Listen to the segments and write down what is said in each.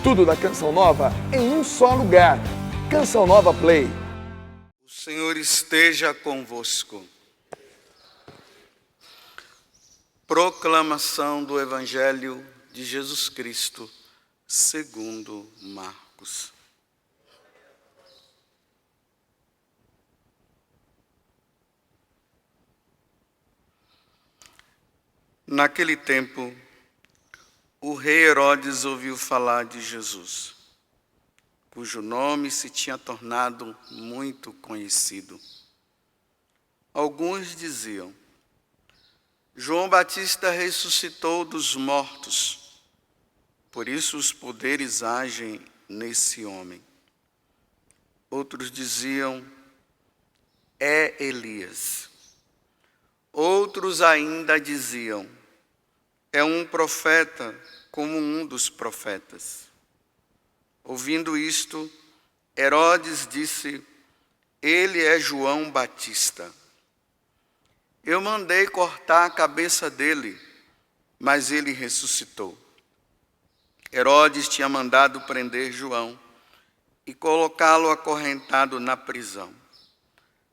Tudo da Canção Nova em um só lugar. Canção Nova Play. O Senhor esteja convosco. Proclamação do Evangelho de Jesus Cristo, segundo Marcos. Naquele tempo, o rei Herodes ouviu falar de Jesus, cujo nome se tinha tornado muito conhecido. Alguns diziam: João Batista ressuscitou dos mortos, por isso os poderes agem nesse homem. Outros diziam: é Elias. Outros ainda diziam: é um profeta como um dos profetas. Ouvindo isto, Herodes disse: ele é João Batista. Eu mandei cortar a cabeça dele, mas ele ressuscitou. Herodes tinha mandado prender João e colocá-lo acorrentado na prisão.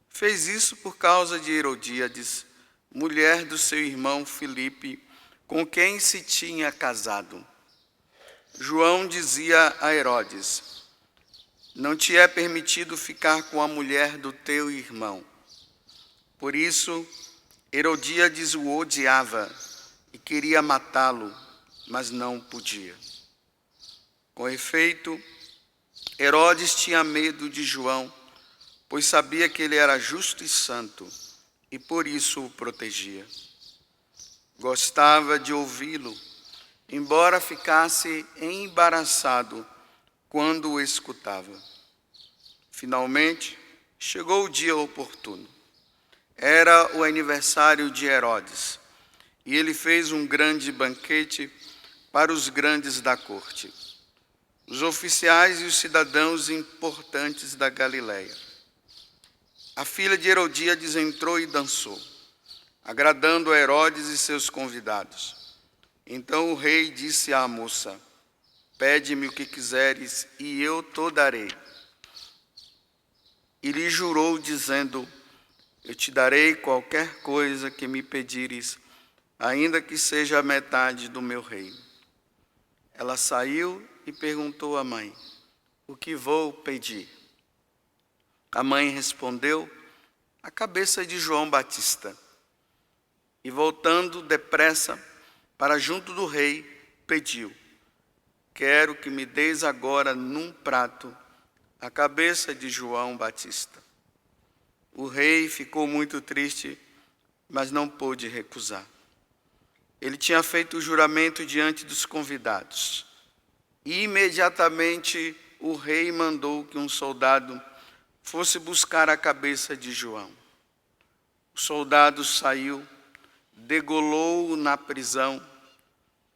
Fez isso por causa de Herodíades, mulher do seu irmão Filipe, com quem se tinha casado. João dizia a Herodes: não te é permitido ficar com a mulher do teu irmão. Por isso, Herodíades o odiava e queria matá-lo, mas não podia. Com efeito, Herodes tinha medo de João, pois sabia que ele era justo e santo, e por isso o protegia. Gostava de ouvi-lo, embora ficasse embaraçado quando o escutava. Finalmente, chegou o dia oportuno. Era o aniversário de Herodes, e ele fez um grande banquete para os grandes da corte, os oficiais e os cidadãos importantes da Galileia. A filha de Herodíades entrou e dançou, agradando a Herodes e seus convidados. Então o rei disse à moça: pede-me o que quiseres e eu te darei. E lhe jurou, dizendo: eu te darei qualquer coisa que me pedires, ainda que seja a metade do meu reino. Ela saiu e perguntou à mãe: o que vou pedir? A mãe respondeu: a cabeça de João Batista. E voltando depressa para junto do rei, pediu: quero que me deis agora num prato a cabeça de João Batista. O rei ficou muito triste, mas não pôde recusar. Ele tinha feito o juramento diante dos convidados. E imediatamente o rei mandou que um soldado fosse buscar a cabeça de João. O soldado saiu, degolou-o na prisão,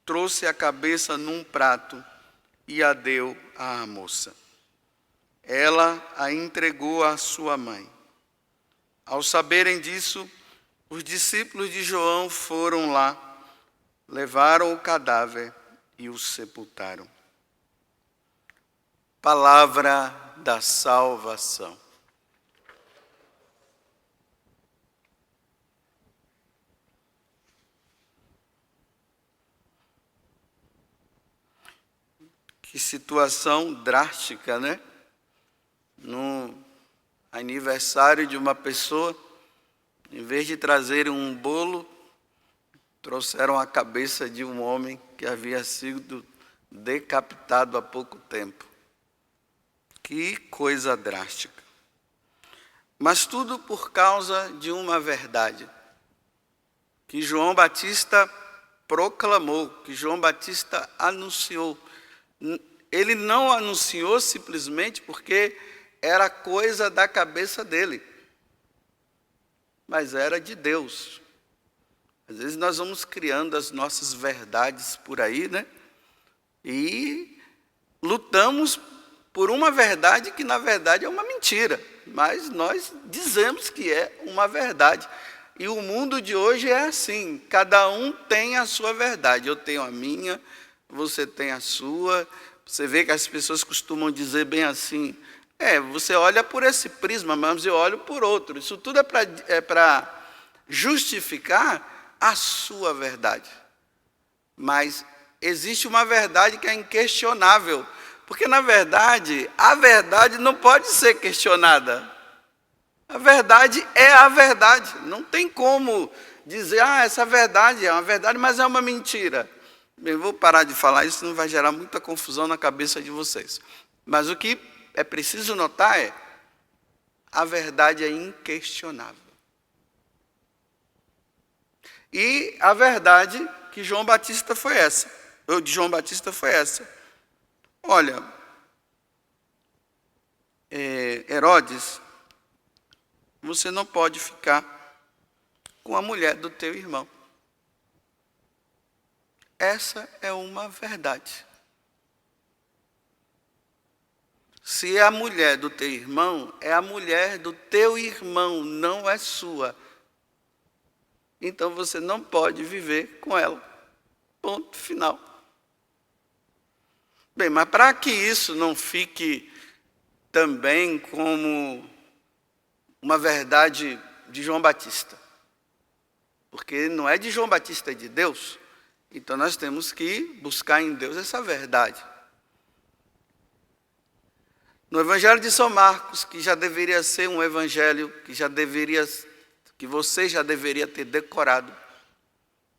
trouxe a cabeça num prato e a deu à moça. Ela a entregou à sua mãe. Ao saberem disso, os discípulos de João foram lá, levaram o cadáver e o sepultaram. Palavra da salvação. Que situação drástica, né? No aniversário de uma pessoa, em vez de trazerem um bolo, trouxeram a cabeça de um homem que havia sido decapitado há pouco tempo. Que coisa drástica. Mas tudo por causa de uma verdade que João Batista proclamou, que João Batista anunciou. Ele não anunciou simplesmente porque era coisa da cabeça dele, mas era de Deus. Às vezes nós vamos criando as nossas verdades por aí, né? E lutamos por uma verdade que na verdade é uma mentira, mas nós dizemos que é uma verdade. E o mundo de hoje é assim, cada um tem a sua verdade. Eu tenho a minha, você tem a sua, você vê que as pessoas costumam dizer bem assim, você olha por esse prisma, mas eu olho por outro. Isso tudo é para justificar a sua verdade. Mas existe uma verdade que é inquestionável, porque, na verdade, a verdade não pode ser questionada. A verdade é a verdade. Não tem como dizer, essa verdade é uma verdade, mas é uma mentira. Bem, vou parar de falar isso, não vai gerar muita confusão na cabeça de vocês. Mas o que é preciso notar é, a verdade é inquestionável. E a verdade de João Batista foi essa. Olha, Herodes, você não pode ficar com a mulher do teu irmão. Essa é uma verdade. Se é a mulher do teu irmão, é a mulher do teu irmão, não é sua. Então você não pode viver com ela. Ponto final. Bem, mas para que isso não fique também como uma verdade de João Batista, porque não é de João Batista, é de Deus, então nós temos que buscar em Deus essa verdade. No Evangelho de São Marcos, que já deveria ser um evangelho que você já deveria ter decorado,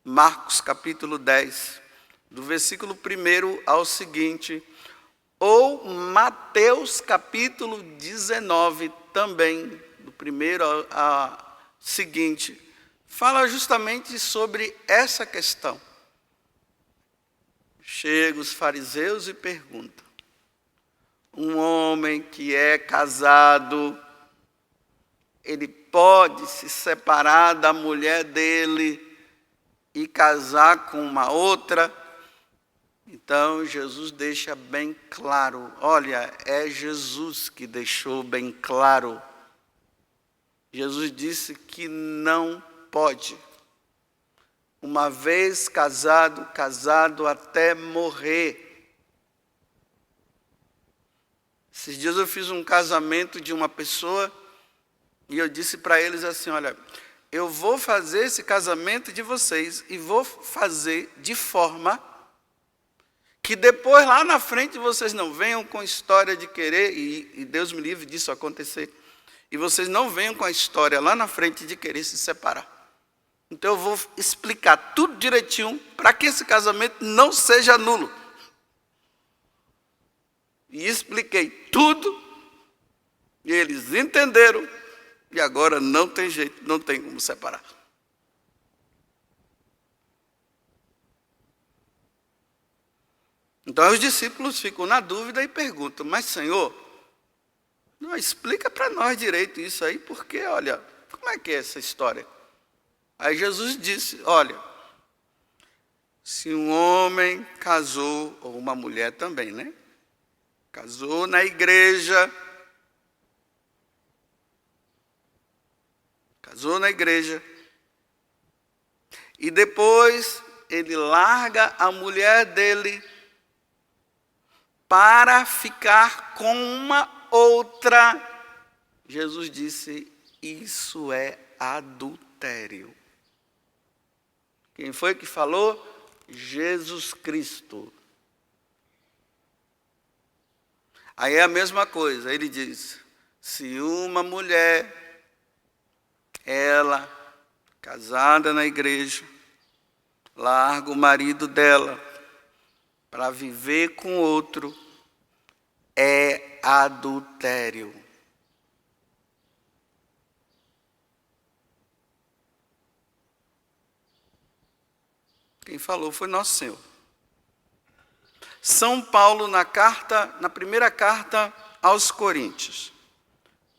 Marcos capítulo 10, do versículo 1 ao seguinte, ou Mateus capítulo 19 também, do 1 ao seguinte, fala justamente sobre essa questão. Chegam os fariseus e perguntam, um homem que é casado, ele pode se separar da mulher dele e casar com uma outra? Então, Jesus deixa bem claro, olha, é Jesus que deixou bem claro. Jesus disse que não pode. Uma vez casado, casado até morrer. Esses dias eu fiz um casamento de uma pessoa e eu disse para eles assim, olha, eu vou fazer esse casamento de vocês e vou fazer de forma que depois, lá na frente, vocês não venham com história de querer, e Deus me livre disso acontecer, e vocês não venham com a história lá na frente de querer se separar. Então eu vou explicar tudo direitinho para que esse casamento não seja nulo. E expliquei tudo, e eles entenderam, e agora não tem jeito, não tem como separar. Então os discípulos ficam na dúvida e perguntam, mas Senhor, não explica para nós direito isso aí, porque olha, como é que é essa história? Aí Jesus disse, olha, se um homem casou, ou uma mulher também, né? Casou na igreja, e depois ele larga a mulher dele para ficar com uma outra. Jesus disse, isso é adultério. Quem foi que falou? Jesus Cristo. Aí é a mesma coisa, ele diz, se uma mulher, ela, casada na igreja, larga o marido dela para viver com outro, é adultério. Quem falou foi Nosso Senhor. São Paulo, na primeira carta aos Coríntios,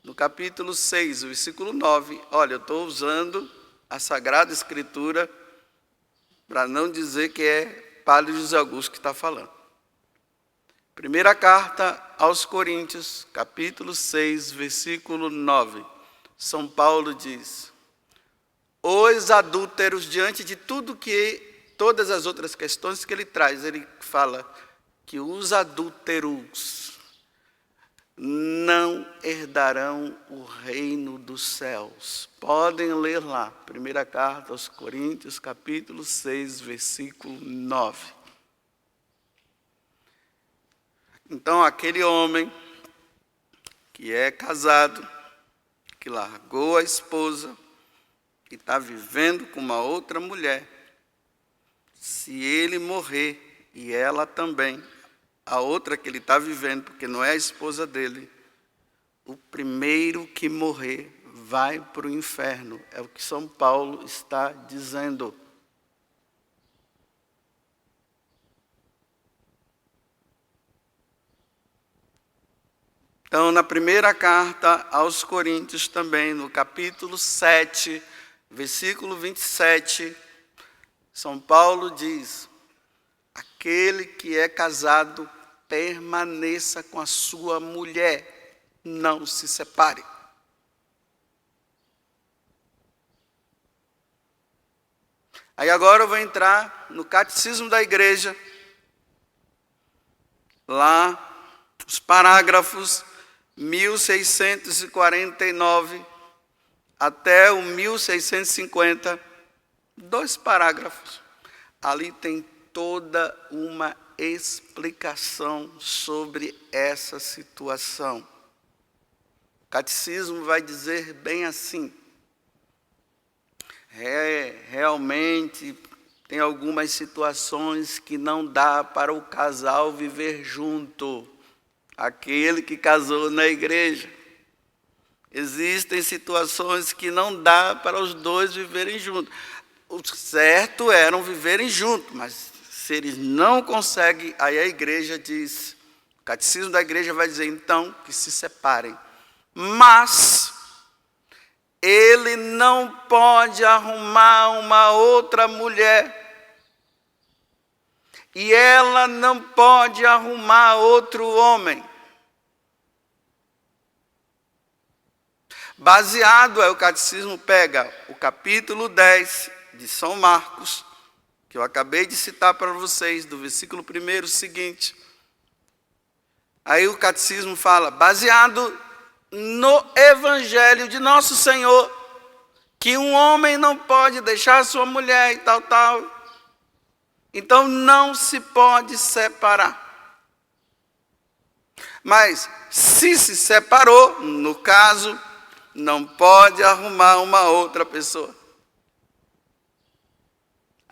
no capítulo 6, versículo 9, olha, eu estou usando a Sagrada Escritura para não dizer que é Padre José Augusto que está falando. Primeira carta aos Coríntios, capítulo 6, versículo 9. São Paulo diz, os adúlteros, diante de todas as outras questões que ele traz, ele fala que os adúlteros não herdarão o reino dos céus. Podem ler lá, primeira carta aos Coríntios, capítulo 6, versículo 9. Então, aquele homem que é casado, que largou a esposa, que está vivendo com uma outra mulher, se ele morrer e ela também, a outra que ele está vivendo, porque não é a esposa dele, o primeiro que morrer vai para o inferno. É o que São Paulo está dizendo. Então, na primeira carta aos Coríntios também, no capítulo 7, versículo 27, São Paulo diz: aquele que é casado permaneça com a sua mulher, não se separe. Aí agora eu vou entrar no Catecismo da Igreja, lá os parágrafos 1649 até o 1650, 2 parágrafos. Ali tem toda uma explicação sobre essa situação. O catecismo vai dizer bem assim: realmente tem algumas situações que não dá para o casal viver junto, aquele que casou na igreja. Existem situações que não dá para os dois viverem juntos. O certo era viverem juntos, mas se eles não conseguem, aí a igreja diz, o catecismo da igreja vai dizer então que se separem. Mas ele não pode arrumar uma outra mulher. E ela não pode arrumar outro homem. Baseado, o catecismo pega o capítulo 10 de São Marcos, que eu acabei de citar para vocês, do versículo 1 seguinte. Aí o catecismo fala, baseado no evangelho de nosso Senhor, que um homem não pode deixar sua mulher e tal. Então não se pode separar. Mas se separou, no caso, não pode arrumar uma outra pessoa.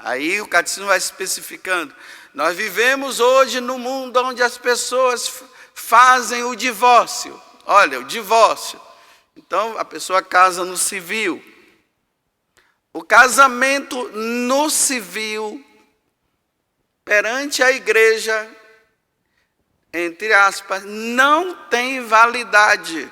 Aí o catecismo vai especificando. Nós vivemos hoje no mundo onde as pessoas fazem o divórcio. Olha, o divórcio. Então a pessoa casa no civil. O casamento no civil, perante a igreja, entre aspas, não tem validade.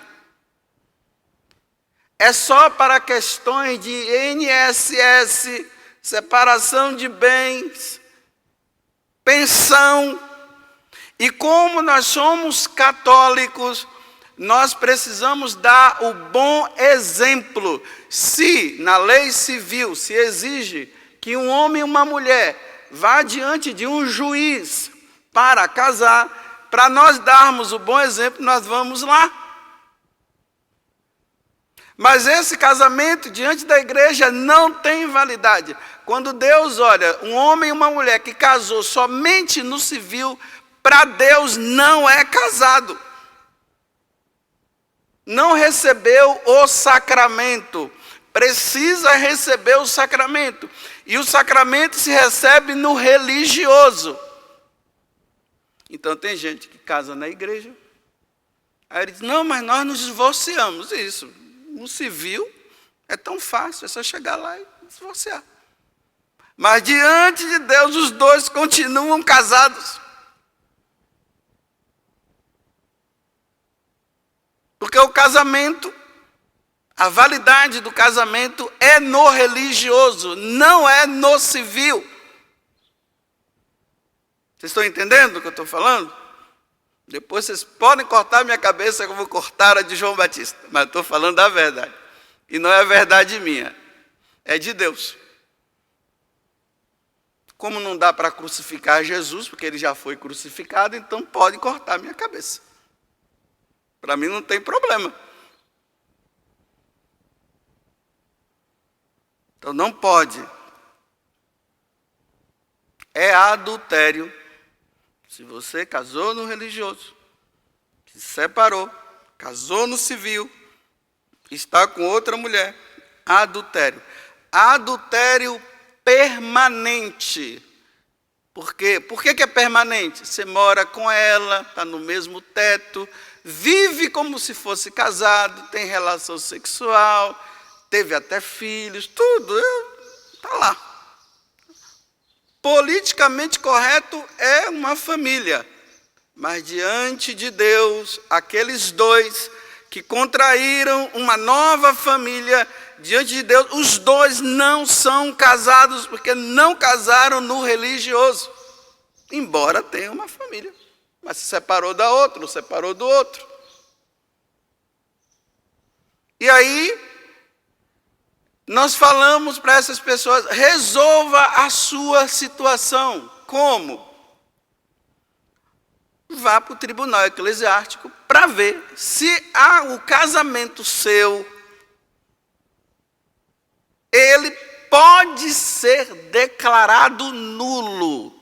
É só para questões de INSS, separação de bens, pensão. E como nós somos católicos, nós precisamos dar o bom exemplo. Se na lei civil se exige que um homem e uma mulher vá diante de um juiz para casar, para nós darmos o bom exemplo, nós vamos lá. Mas esse casamento diante da igreja não tem validade. Quando Deus olha um homem e uma mulher que casou somente no civil, para Deus não é casado. Não recebeu o sacramento. Precisa receber o sacramento. E o sacramento se recebe no religioso. Então tem gente que casa na igreja. Aí ele diz, não, mas nós nos divorciamos. Isso, no civil é tão fácil, é só chegar lá e divorciar. Mas diante de Deus os dois continuam casados. Porque o casamento, a validade do casamento é no religioso, não é no civil. Vocês estão entendendo o que eu estou falando? Depois vocês podem cortar minha cabeça, que eu vou cortar a de João Batista. Mas eu estou falando da verdade. E não é verdade minha, é de Deus. Como não dá para crucificar Jesus, porque ele já foi crucificado, então pode cortar minha cabeça. Para mim não tem problema. Então não pode. É adultério. Se você casou no religioso, se separou, casou no civil, está com outra mulher, adultério. Adultério permanente. Por quê? Por que é permanente? Você mora com ela, está no mesmo teto, vive como se fosse casado, tem relação sexual, teve até filhos, tudo, está lá. Politicamente correto é uma família, mas diante de Deus, aqueles dois que contraíram uma nova família, diante de Deus, os dois não são casados, porque não casaram no religioso, embora tenham uma família, mas se separou da outra, separou do outro. E aí, nós falamos para essas pessoas, resolva a sua situação. Como? Vá para o tribunal eclesiástico para ver se o casamento seu, ele pode ser declarado nulo.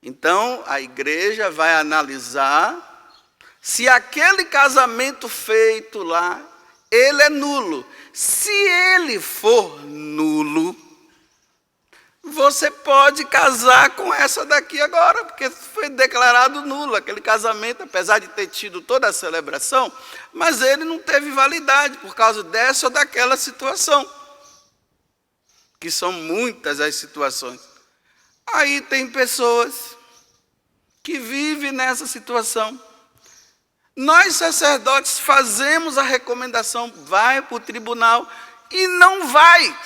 Então, a igreja vai analisar se aquele casamento feito lá, ele é nulo. Se ele for nulo, você pode casar com essa daqui agora, porque foi declarado nulo aquele casamento, apesar de ter tido toda a celebração, mas ele não teve validade por causa dessa ou daquela situação, que são muitas as situações. Aí tem pessoas que vivem nessa situação. Nós, sacerdotes, fazemos a recomendação, vai para o tribunal, e não vai.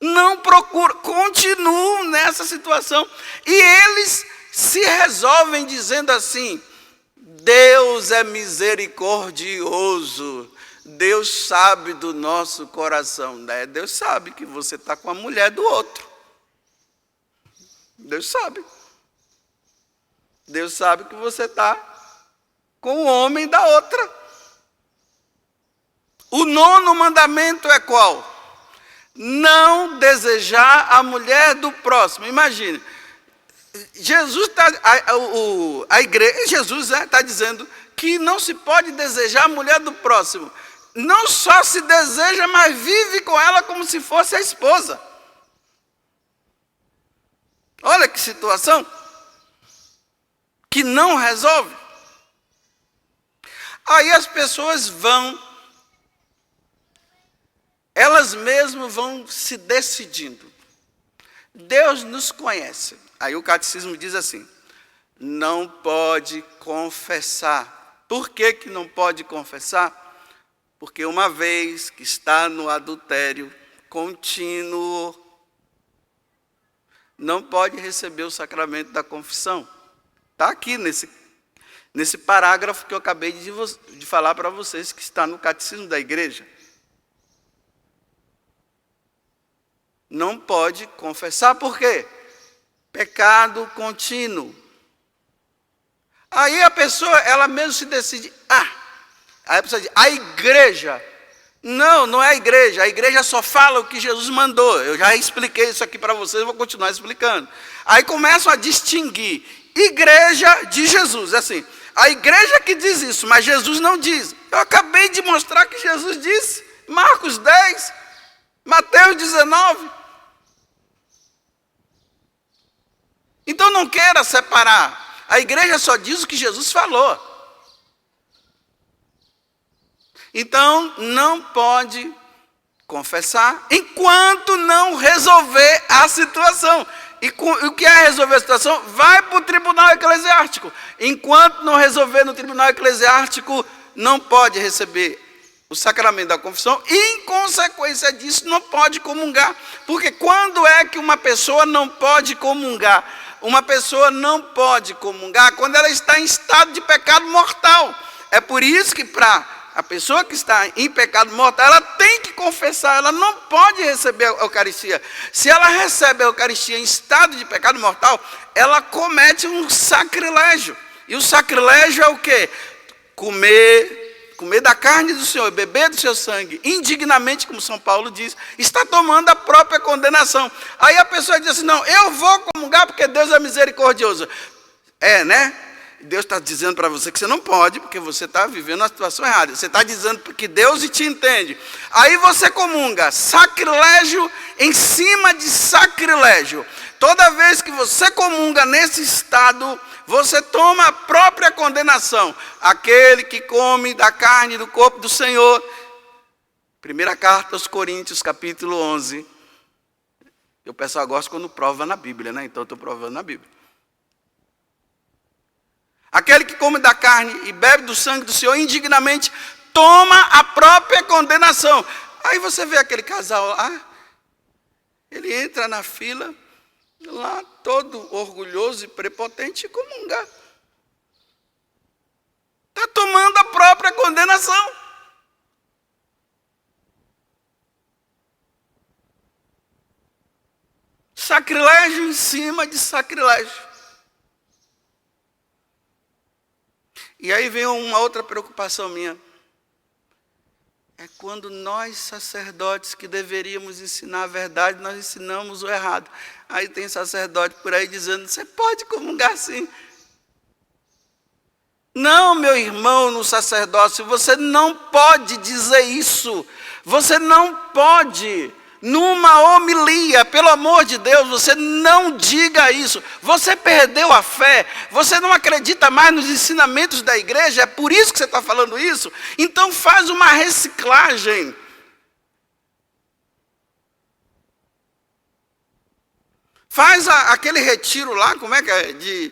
Não procura, continuam nessa situação. E eles se resolvem dizendo assim, Deus é misericordioso, Deus sabe do nosso coração. Né? Deus sabe que você está com a mulher do outro. Deus sabe. Deus sabe que você está com o homem da outra. O 9º mandamento é qual? Não desejar a mulher do próximo. Imagine, Jesus está dizendo que não se pode desejar a mulher do próximo. Não só se deseja, mas vive com ela como se fosse a esposa. Olha que situação. Que não resolve. Aí as pessoas elas mesmas vão se decidindo. Deus nos conhece. Aí o catecismo diz assim, não pode confessar. Por que que não pode confessar? Porque uma vez que está no adultério contínuo, não pode receber o sacramento da confissão. Está aqui nesse parágrafo que eu acabei de falar para vocês, que está no Catecismo da Igreja. Não pode confessar, por quê? Pecado contínuo. Aí a pessoa, ela mesmo se decide, aí a pessoa diz, a igreja. Não é a igreja só fala o que Jesus mandou. Eu já expliquei isso aqui para vocês, vou continuar explicando. Aí começam a distinguir igreja de Jesus, assim, a igreja que diz isso, mas Jesus não diz. Eu acabei de mostrar que Jesus disse, Marcos 10, Mateus 19. Então não queira separar, a igreja só diz o que Jesus falou. Então não pode confessar enquanto não resolver a situação. E o que é resolver a situação? Vai para o tribunal eclesiástico. Enquanto não resolver no tribunal eclesiástico, não pode receber o sacramento da confissão e, em consequência disso, não pode comungar. Porque quando é que uma pessoa não pode comungar? Uma pessoa não pode comungar quando ela está em estado de pecado mortal. É por isso que para a pessoa que está em pecado mortal, ela tem que confessar, ela não pode receber a Eucaristia. Se ela recebe a Eucaristia em estado de pecado mortal, ela comete um sacrilégio. E o sacrilégio é o quê? Comer da carne do Senhor, beber do seu sangue, indignamente, como São Paulo diz, está tomando a própria condenação. Aí a pessoa diz assim, não, eu vou comungar porque Deus é misericordioso. É, né? Deus está dizendo para você que você não pode, porque você está vivendo uma situação errada. Você está dizendo que Deus te entende. Aí você comunga, sacrilégio em cima de sacrilégio. Toda vez que você comunga nesse estado, você toma a própria condenação. Aquele que come da carne do corpo do Senhor. Primeira carta aos Coríntios, capítulo 11. O pessoal gosta quando prova na Bíblia, né? Então eu estou provando na Bíblia. Aquele que come da carne e bebe do sangue do Senhor indignamente, toma a própria condenação. Aí você vê aquele casal lá, ele entra na fila, lá todo orgulhoso e prepotente, e comunga. Está tomando a própria condenação. Sacrilégio em cima de sacrilégio. E aí vem uma outra preocupação minha. É quando nós, sacerdotes, que deveríamos ensinar a verdade, nós ensinamos o errado. Aí tem sacerdote por aí dizendo, você pode comungar sim. Não, meu irmão no sacerdócio, você não pode dizer isso. Você não pode, numa homilia, pelo amor de Deus, você não diga isso. Você perdeu a fé, você não acredita mais nos ensinamentos da igreja, é por isso que você está falando isso? Então faz uma reciclagem. Faz aquele retiro lá, como é que é? De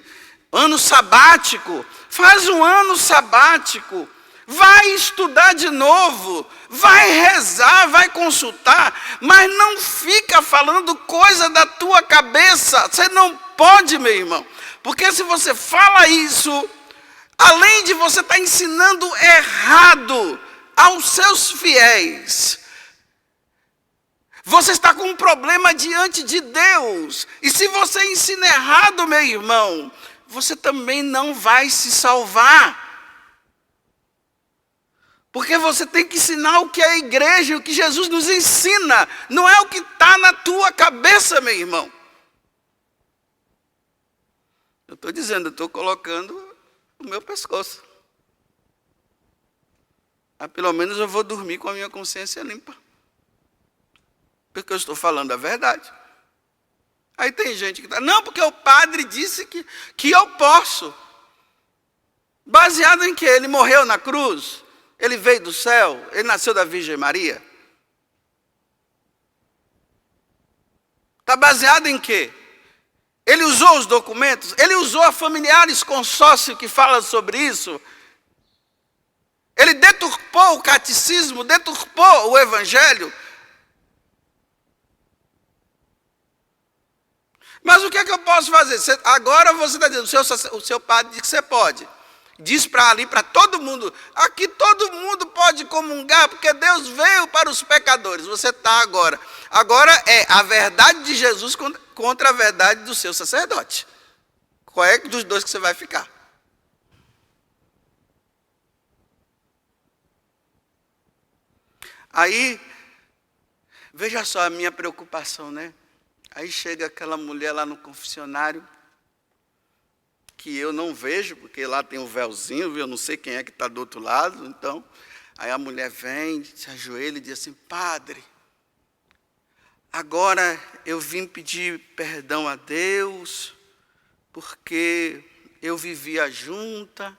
ano sabático. Faz um ano sabático. Vai estudar de novo, vai rezar, vai consultar, mas não fica falando coisa da tua cabeça. Você não pode, meu irmão, porque se você fala isso, além de você estar ensinando errado aos seus fiéis, você está com um problema diante de Deus. E se você ensina errado, meu irmão, você também não vai se salvar. Porque você tem que ensinar o que é a igreja, o que Jesus nos ensina. Não é o que está na tua cabeça, meu irmão. Eu estou dizendo, eu estou colocando o meu pescoço. Mas pelo menos eu vou dormir com a minha consciência limpa. Porque eu estou falando a verdade. Aí tem gente que está, não, porque o padre disse que eu posso. Baseado em que ele morreu na cruz. Ele veio do céu, ele nasceu da Virgem Maria. Está baseado em quê? Ele usou os documentos, ele usou a familiares consórcio que fala sobre isso. Ele deturpou o catecismo, deturpou o evangelho. Mas o que é que eu posso fazer? Agora você está dizendo, o seu padre diz que você pode. Diz para ali, para todo mundo, aqui todo mundo pode comungar, porque Deus veio para os pecadores. Você está agora. Agora é a verdade de Jesus contra a verdade do seu sacerdote. Qual é dos dois que você vai ficar? Aí, veja só a minha preocupação, né? Aí chega aquela mulher lá no confessionário, que eu não vejo, porque lá tem um véuzinho, eu não sei quem é que está do outro lado. Então, aí a mulher vem, se ajoelha e diz assim, padre, agora eu vim pedir perdão a Deus, porque eu vivi a junta.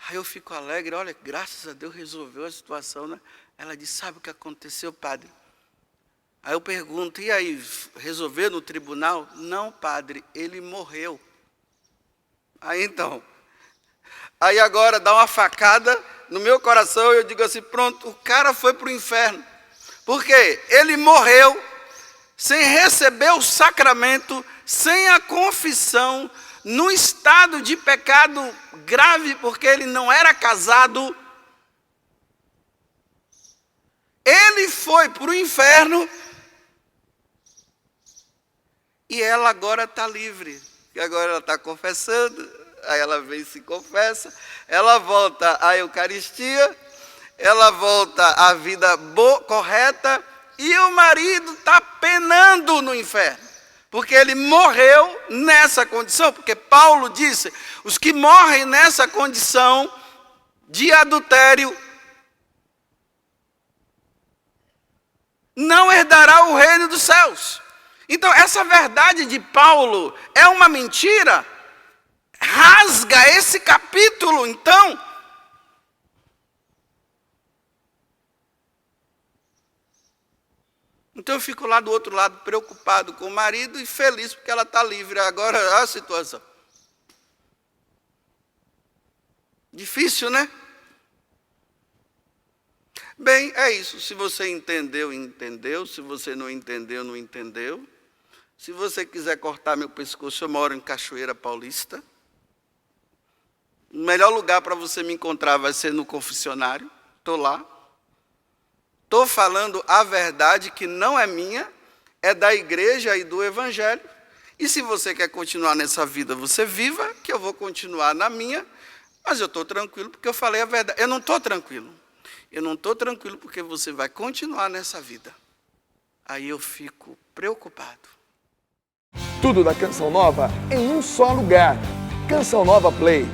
Aí eu fico alegre, olha, graças a Deus resolveu a situação, né? Ela diz, sabe o que aconteceu, padre? Aí eu pergunto, e aí, resolveu no tribunal? Não, padre, ele morreu. Aí então, aí agora dá uma facada no meu coração e eu digo assim, pronto, o cara foi para o inferno. Por quê? Ele morreu sem receber o sacramento sem a confissão, no estado de pecado grave, porque ele não era casado, ele foi para o inferno e ela agora está livre. E agora ela está confessando, aí ela vem e se confessa, ela volta à Eucaristia, ela volta à vida correta, e o marido está penando no inferno, porque ele morreu nessa condição, porque Paulo disse, os que morrem nessa condição de adultério, não herdará o reino dos céus. Então, essa verdade de Paulo é uma mentira, rasga esse capítulo, então. Então eu fico lá do outro lado preocupado com o marido e feliz porque ela está livre. Agora a situação. Difícil, né? Bem, é isso. Se você entendeu, entendeu. Se você não entendeu, não entendeu. Se você quiser cortar meu pescoço, eu moro em Cachoeira Paulista. O melhor lugar para você me encontrar vai ser no confessionário. Estou lá. Estou falando a verdade que não é minha, é da igreja e do evangelho. E se você quer continuar nessa vida, você viva, que eu vou continuar na minha, mas eu estou tranquilo porque eu falei a verdade. Eu não estou tranquilo. Eu não estou tranquilo porque você vai continuar nessa vida. Aí eu fico preocupado. Tudo da Canção Nova em um só lugar. Canção Nova Play.